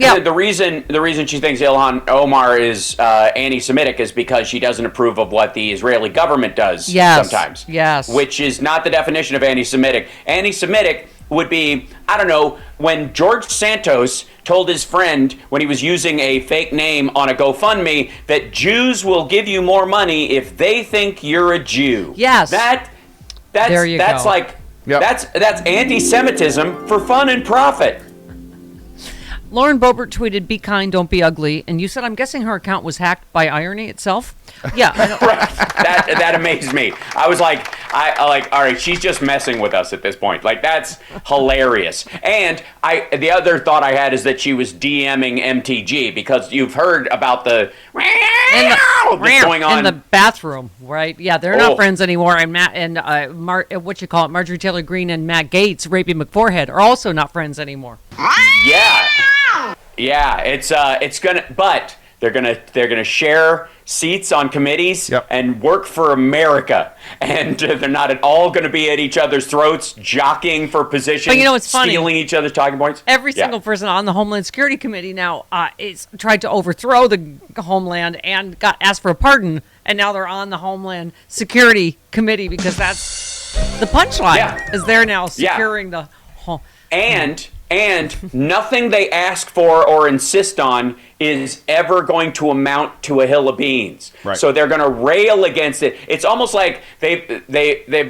Yeah. The reason she thinks Ilhan Omar is anti-Semitic is because she doesn't approve of what the Israeli government does sometimes. Yes. Which is not the definition of anti-Semitic. Anti-Semitic would be, I don't know, when George Santos told his friend when he was using a fake name on a GoFundMe that Jews will give you more money if they think you're a Jew. Yes. That's go. like that's anti-Semitism for fun and profit. Lauren Boebert tweeted, "Be kind, don't be ugly." And you said, I'm guessing her account was hacked by irony itself? Yeah. Right. That amazed me. I was like, all right, she's just messing with us at this point. Like, that's hilarious. And the other thought I had is that she was DMing MTG, because you've heard about the going on in the bathroom, right? Yeah, they're not friends anymore. And Marjorie Taylor Greene and Matt Gaetz raping McForehead are also not friends anymore. Yeah, it's gonna, but they're gonna share seats on committees and work for America, and they're not at all going to be at each other's throats, jockeying for positions. But it's funny, stealing each other's talking points. Every single person on the Homeland Security Committee now is tried to overthrow the Homeland and got asked for a pardon, and now they're on the Homeland Security Committee because that's the punchline. Is they're now securing the whole. And nothing they ask for or insist on is ever going to amount to a hill of beans. Right. So they're going to rail against it. It's almost like they've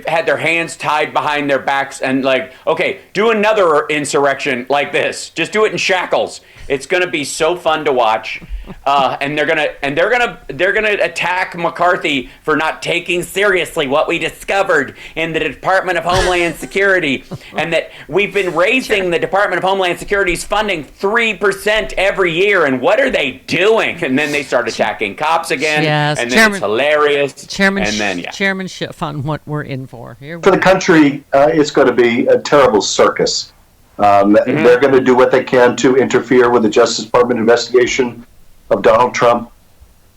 had their hands tied behind their backs and like, okay, do another insurrection like this. Just do it in shackles. It's going to be so fun to watch. And they're gonna attack McCarthy for not taking seriously what we discovered in the Department of Homeland Security, and that we've been raising the Department of Homeland Security's funding 3% every year. And what are they doing? And then they start attacking cops again. Yes. And then it's hilarious. Chairmanship on what we're in for. For the country, it's going to be a terrible circus. They're going to do what they can to interfere with the Justice Department investigation of Donald Trump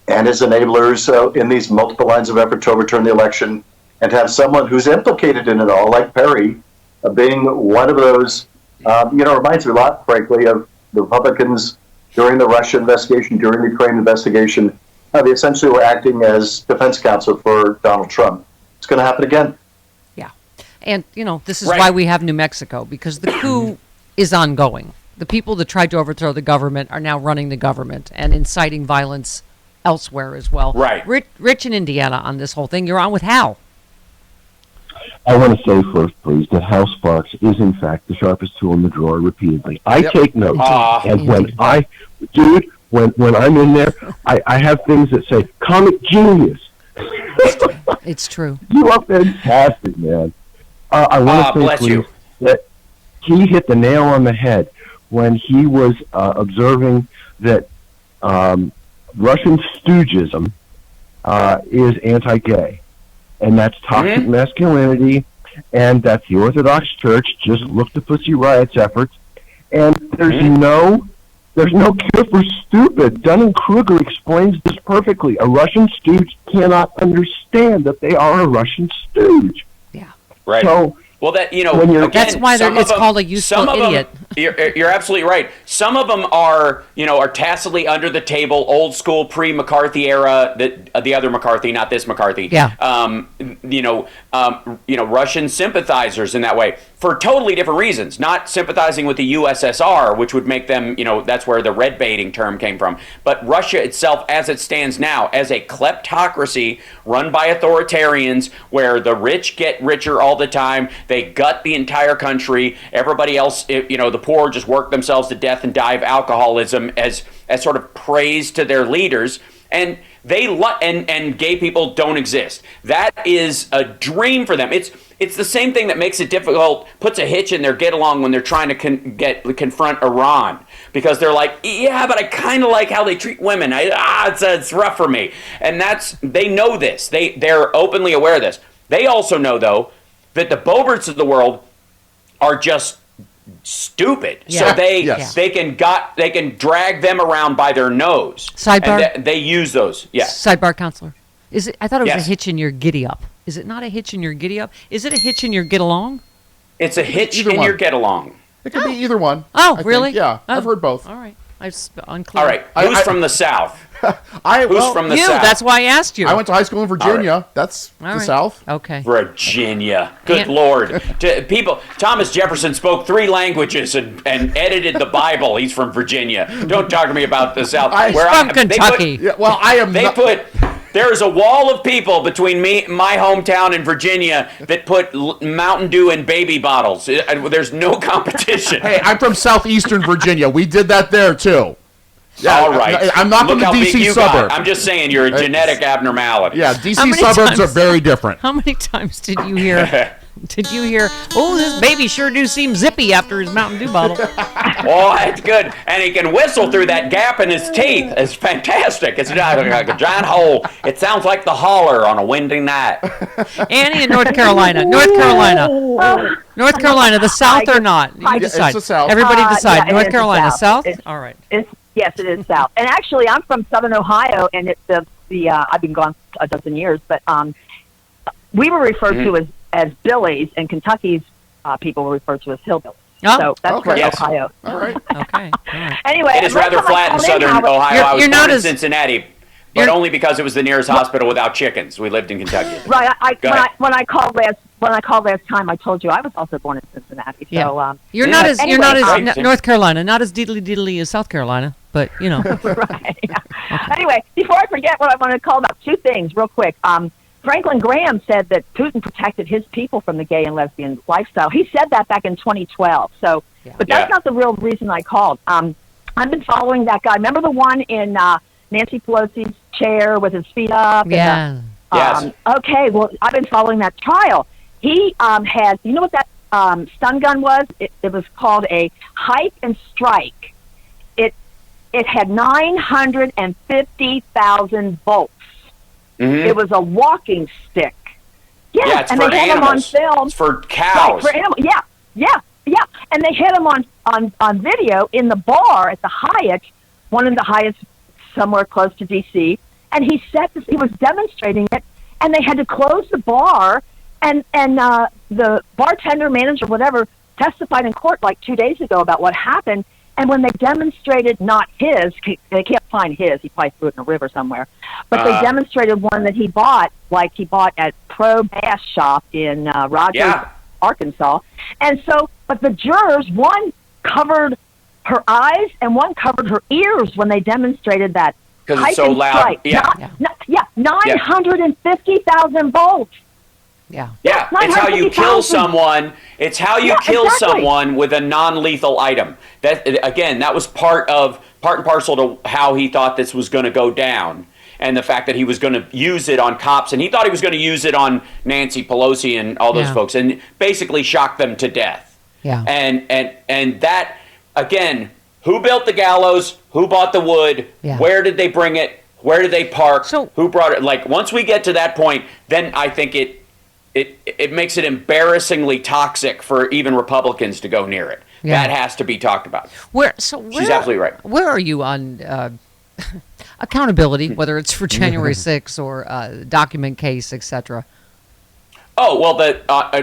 and his enablers in these multiple lines of effort to overturn the election, and have someone who's implicated in it all, like Perry, being one of those. Reminds me a lot, frankly, of the Republicans during the Russia investigation, during the Ukraine investigation. They essentially were acting as defense counsel for Donald Trump. It's going to happen again. Yeah. And, this is why we have New Mexico, because the coup is ongoing. The people that tried to overthrow the government are now running the government and inciting violence elsewhere as well. Right. Rich in Indiana on this whole thing. You're on with Hal. I want to say first, please, that Hal Sparks is, in fact, the sharpest tool in the drawer repeatedly. I take notes. And when I'm in there, I have things that say, comic genius. It's true. You are fantastic, man. I want to say, please, that he hit the nail on the head when he was observing that Russian stoogism is anti-gay. And that's toxic masculinity, and that the Orthodox Church just looked at Pussy Riot's efforts. And there's no cure for stupid. Dunning-Kruger explains this perfectly. A Russian stooge cannot understand that they are a Russian stooge. Yeah. Right. So, well, that's why it's called a useful idiot. You're absolutely right. Some of them are tacitly under the table, old school pre-McCarthy era. The other McCarthy, not this McCarthy. Yeah. Russian sympathizers in that way for totally different reasons. Not sympathizing with the USSR, which would make them, that's where the red baiting term came from. But Russia itself, as it stands now, as a kleptocracy run by authoritarians, where the rich get richer all the time, they gut the entire country. Everybody else, the poor just work themselves to death and die of alcoholism as sort of praise to their leaders. And and gay people don't exist. That is a dream for them. It's the same thing that makes it difficult, puts a hitch in their get along when they're trying to confront Iran, because they're like, yeah, but I kind of like how they treat women. It's rough for me. And they know this. They're openly aware of this. They also know, though, that the Boeberts of the world are just stupid. Yeah. So they can drag them around by their nose. Sidebar. And they use those. Yeah. Sidebar, counselor. I thought it was a hitch in your giddy up. Is it not a hitch in your giddy up? Is it a hitch in your get along? It's a hitch in your get along. It could be either one. Oh, really? Yeah, I've heard both. All right. Unclear. All right, who's from the South? Who's from the you. South? That's why I asked you. I went to high school in Virginia. All right. That's All the right. South. Okay. Virginia. Good Lord. People, Thomas Jefferson spoke 3 languages and edited the Bible. He's from Virginia. Don't talk to me about the South. He's from Kentucky. There is a wall of people between my hometown and Virginia that put Mountain Dew in baby bottles. There's no competition. Hey, I'm from southeastern Virginia. We did that there, too. Yeah, all right. I'm not from the D.C. suburb. I'm just saying you're a genetic abnormality. Yeah, D.C. suburbs are very different. How many times did you hear? Oh, this baby sure do seem zippy after his Mountain Dew bottle. Oh, that's good. And he can whistle through that gap in his teeth. It's fantastic. It's like a giant hole. It sounds like the holler on a windy night. Annie in North Carolina. North Carolina, the South or not? You decide. It's the South. Everybody decide. Yeah, North Carolina, South. South? All right. Yes, it is South. And actually, I'm from Southern Ohio, and it's I've been gone a dozen years, but we were referred to as Billies, and Kentucky's people were referred to as hillbillies. Oh, so that's where Ohio. All right. Okay. All right. Anyway, It is rather flat in Southern Ohio. I was born in Cincinnati, but only because it was the nearest hospital without chickens. We lived in Kentucky. Right. When I called last time, I told you I was also born in Cincinnati. Yeah. So you're not as North Carolina, not as diddly as South Carolina, but you know. Right. Yeah. Anyway, before I forget what I want to call about 2 things real quick. Franklin Graham said that Putin protected his people from the gay and lesbian lifestyle. He said that back in 2012. So, but that's not the real reason I called. I've been following that guy. Remember the one in Nancy Pelosi's chair with his feet up? Yeah. Yes. Okay. Well, I've been following that trial. He had, you know what that stun gun was? It was called a hike and strike. It had 950,000 volts. Mm-hmm. It was a walking stick. Yeah, it's and for they had animals. Him on film. It's for cows. Right, for animals. Yeah. And they had him on video in the bar at the Hyatt, one of the Hyatts somewhere close to D.C. And he was demonstrating it, and they had to close the bar. And the bartender, manager, whatever, testified in court like 2 days ago about what happened. And when they demonstrated not his, they can't find his. He probably threw it in a river somewhere. But they demonstrated one that he bought, like he bought at Pro Bass Shop in Rogers, Arkansas. And so, but the jurors, one covered her eyes and one covered her ears when they demonstrated that. Because it's so loud. Yeah. 950,000 volts. Yeah. Yeah, it's how you kill someone. It's how you kill someone with a non-lethal item. That was part and parcel to how he thought this was going to go down, and the fact that he was going to use it on cops, and he thought he was going to use it on Nancy Pelosi and all those folks, and basically shock them to death. Yeah. And that, again, who built the gallows? Who bought the wood? Yeah. Where did they bring it? Where did they park? So, who brought it? Like, once we get to that point, then I think it makes it embarrassingly toxic for even Republicans to go near it. Yeah. That has to be talked about. She's absolutely right. Where are you on accountability, whether it's for January 6th or document case, etc.? Oh, well,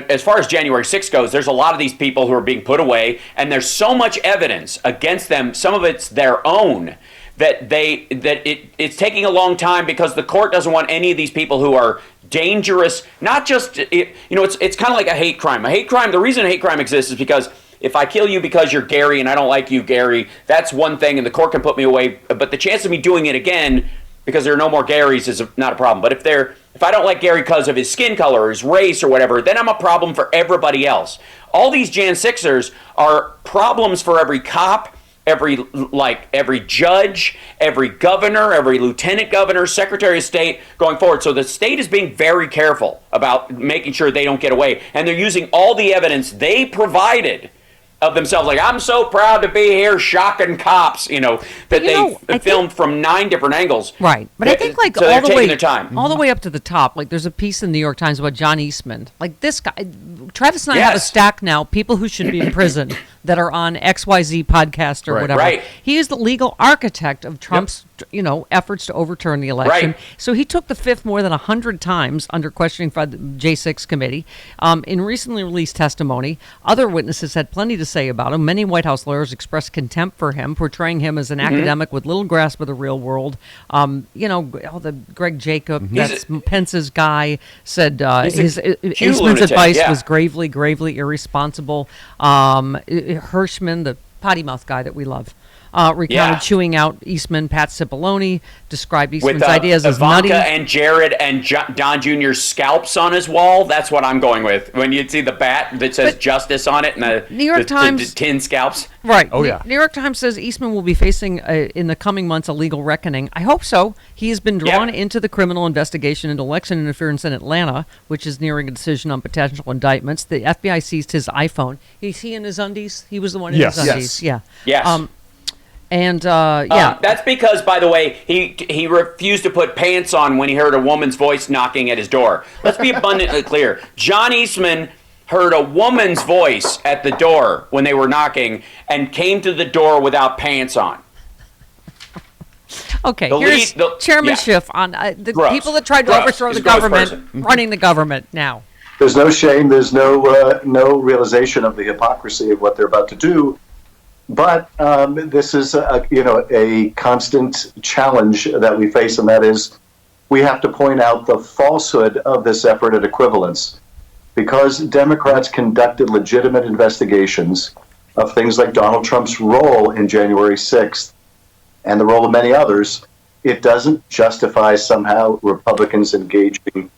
as far as January 6th goes, there's a lot of these people who are being put away, and there's so much evidence against them. Some of it's their own. It's taking a long time because the court doesn't want any of these people who are dangerous. Not just it's kind of like a hate crime. A hate crime. The reason a hate crime exists is because if I kill you because you're Gary and I don't like you, Gary, that's one thing, and the court can put me away. But the chance of me doing it again because there are no more Garys is not a problem. But if I don't like Gary because of his skin color or his race or whatever, then I'm a problem for everybody else. All these Jan 6ers are problems for every cop. Every judge, every governor, every lieutenant governor, secretary of state going forward. So the state is being very careful about making sure they don't get away. And they're using all the evidence they provided of themselves. Like, I'm so proud to be here shocking cops, that they filmed from 9 different angles. Right. But I think so they're taking their time. All the way up to the top. Like, there's a piece in the New York Times about John Eastman. Like, this guy, Travis and I have a stack now, people who should be in prison that are on XYZ podcast or whatever. Right. He is the legal architect of Trump's, efforts to overturn the election. Right. So he took the fifth more than 100 times under questioning by the J6 committee. In recently released testimony, other witnesses had plenty to say about him. Many White House lawyers expressed contempt for him, portraying him as an academic with little grasp of the real world. The Greg Jacob, that's Pence's guy, said Eastman's lunatic, advice was gravely, gravely irresponsible. Hirschman, the potty mouth guy that we love, recounted chewing out Eastman. Pat Cipollone described Eastman's ideas as Ivanka nutty. and Jared and Don Jr.'s scalps on his wall. That's what I'm going with. When you see the bat that says justice on it and the New York Times, the tin scalps. Right. Oh, yeah. New York Times says Eastman will be facing, in the coming months, a legal reckoning. I hope so. He has been drawn into the criminal investigation into election interference in Atlanta, which is nearing a decision on potential indictments. The FBI seized his iPhone. Is he in his undies? He was the one in his undies. Yeah. Yes. That's because, by the way, he refused to put pants on when he heard a woman's voice knocking at his door. Let's be abundantly clear. John Eastman heard a woman's voice at the door when they were knocking and came to the door without pants on. Okay, here's Chairman Schiff on the people that tried to overthrow the government, running the government now. There's no shame. There's no realization of the hypocrisy of what they're about to do. But this is a constant challenge that we face, and that is we have to point out the falsehood of this effort at equivalence. Because Democrats conducted legitimate investigations of things like Donald Trump's role in January 6th and the role of many others, it doesn't justify somehow Republicans engaging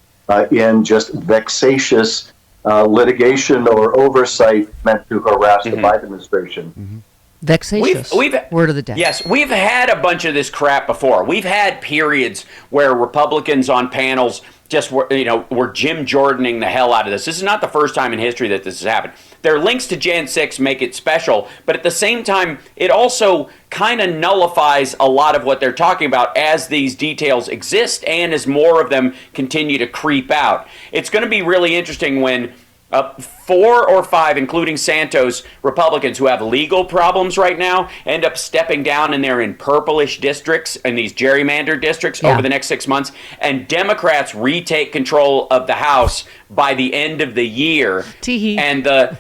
in just vexatious litigation or oversight meant to harass the Biden administration. Vexatious. Word of the day. Yes, we've had a bunch of this crap before. We've had periods where Republicans on panels just were Jim Jordaning the hell out of this. This is not the first time in history that this has happened. Their links to Jan 6 make it special, but at the same time, it also kind of nullifies a lot of what they're talking about as these details exist and as more of them continue to creep out. It's going to be really interesting when 4 or 5, including Santos, Republicans who have legal problems right now end up stepping down and they're in purplish districts and these gerrymandered districts over the next 6 months, and Democrats retake control of the House by the end of the year. And the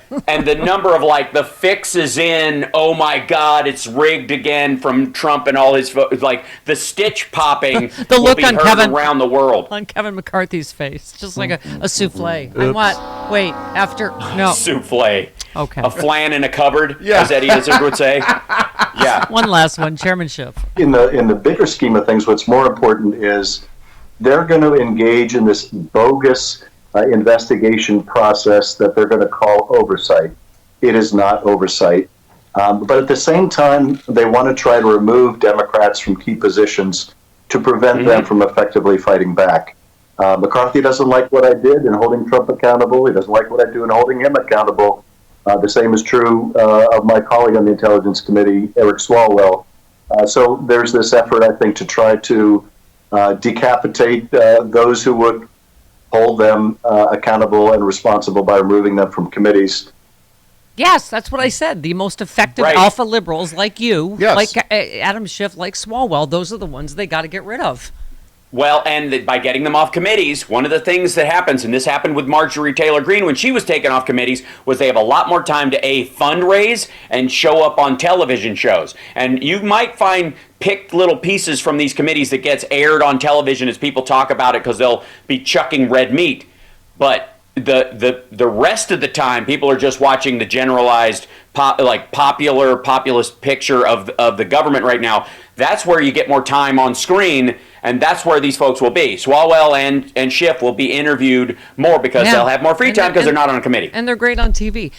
number of the fix is in, oh my God, it's rigged again from Trump and all his the stitch popping the look will be on heard Kevin around the world. On Kevin McCarthy's face, just like a souffle. And what? Wait, after no souffle. Okay. A flan in a cupboard, as Eddie Izzard would say. Yeah. One last one, chairmanship. In the bigger scheme of things, what's more important is they're going to engage in this bogus investigation process that they're going to call oversight. It is not oversight. But at the same time, they want to try to remove Democrats from key positions to prevent them from effectively fighting back. McCarthy doesn't like what I did in holding Trump accountable. He doesn't like what I do in holding him accountable. The same is true of my colleague on the Intelligence Committee, Eric Swalwell. So there's this effort, I think, to try to decapitate those who would hold them accountable and responsible by removing them from committees. Yes, that's what I said. The most effective alpha liberals like you, like Adam Schiff, like Swalwell, those are the ones they got to get rid of. Well, and by getting them off committees, one of the things that happens, and this happened with Marjorie Taylor Greene when she was taken off committees, was they have a lot more time to fundraise and show up on television shows. And you might find picked little pieces from these committees that gets aired on television as people talk about it because they'll be chucking red meat. But the rest of the time, people are just watching the generalized populist picture of the government right now. That's where you get more time on screen, and that's where these folks will be. Swalwell and Schiff will be interviewed more because they'll have more free time because they're not on a committee. And they're great on TV.